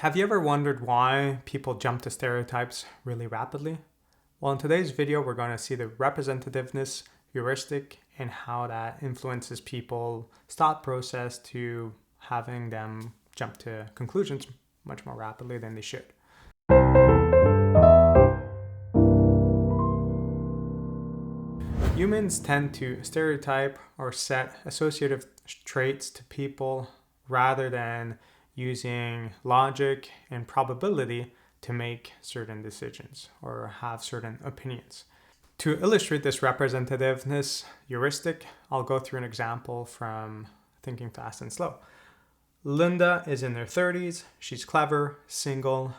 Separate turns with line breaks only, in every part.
Have you ever wondered why people jump to stereotypes really rapidly? Well, in today's video, we're going to see the representativeness heuristic and how that influences people's thought process to having them jump to conclusions much more rapidly than they should. Humans tend to stereotype or set associative traits to people rather than using logic and probability to make certain decisions or have certain opinions. To illustrate this representativeness heuristic, I'll go through an example from Thinking Fast and Slow. Linda is in her 30s. She's clever, single,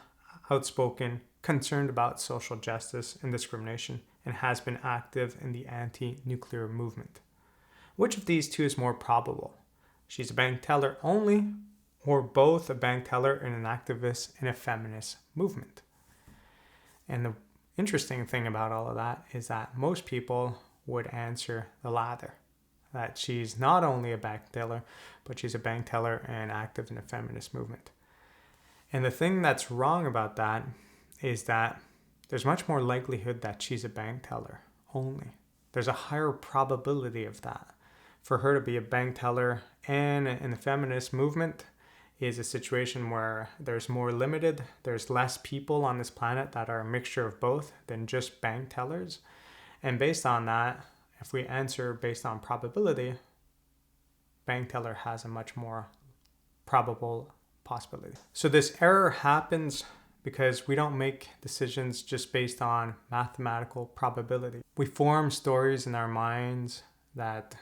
outspoken, concerned about social justice and discrimination, and has been active in the anti-nuclear movement. Which of these two is more probable? She's a bank teller only, or both a bank teller and an activist in a feminist movement? And the interesting thing about all of that is that most people would answer the latter, that she's not only a bank teller, but she's a bank teller and active in a feminist movement. And the thing that's wrong about that is that there's much more likelihood that she's a bank teller only. There's a higher probability of that. For her to be a bank teller and in the feminist movement is a situation where there's less people on this planet that are a mixture of both than just bank tellers. And based on that, if we answer based on probability, bank teller has a much more probable possibility. So this error happens because we don't make decisions just based on mathematical probability. We form stories in our minds that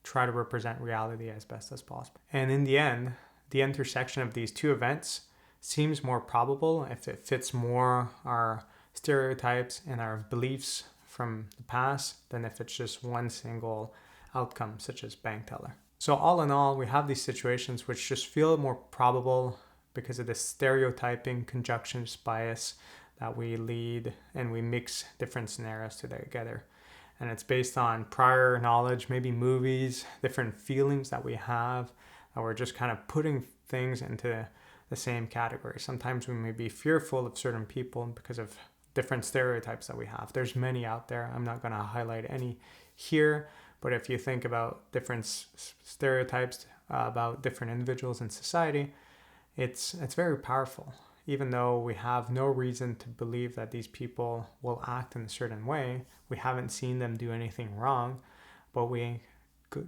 try to represent reality as best as possible. And in the end, the intersection of these two events seems more probable if it fits more our stereotypes and our beliefs from the past than if it's just one single outcome, such as bank teller. So all in all, we have these situations which just feel more probable because of the stereotyping conjunctions bias that we lead, and we mix different scenarios together. And it's based on prior knowledge, maybe movies, different feelings that we have, and we're just kind of putting things into the same category. Sometimes we may be fearful of certain people because of different stereotypes that we have. There's many out there. I'm not going to highlight any here, but if you think about different stereotypes about different individuals in society, it's very powerful. Even though we have no reason to believe that these people will act in a certain way, we haven't seen them do anything wrong, but we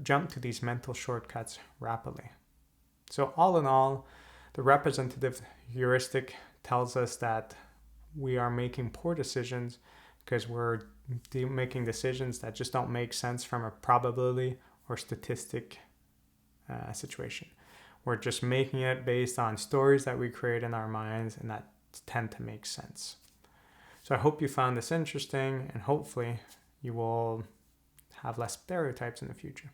jump to these mental shortcuts rapidly. So all in all, the representative heuristic tells us that we are making poor decisions because we're making decisions that just don't make sense from a probability or statistic situation. We're just making it based on stories that we create in our minds and that tend to make sense. So I hope you found this interesting, and hopefully you will have less stereotypes in the future.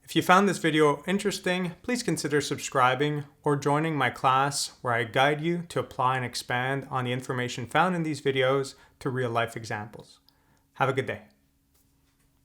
If you found this video interesting, please consider subscribing or joining my class where I guide you to apply and expand on the information found in these videos to real life examples. Have a good day.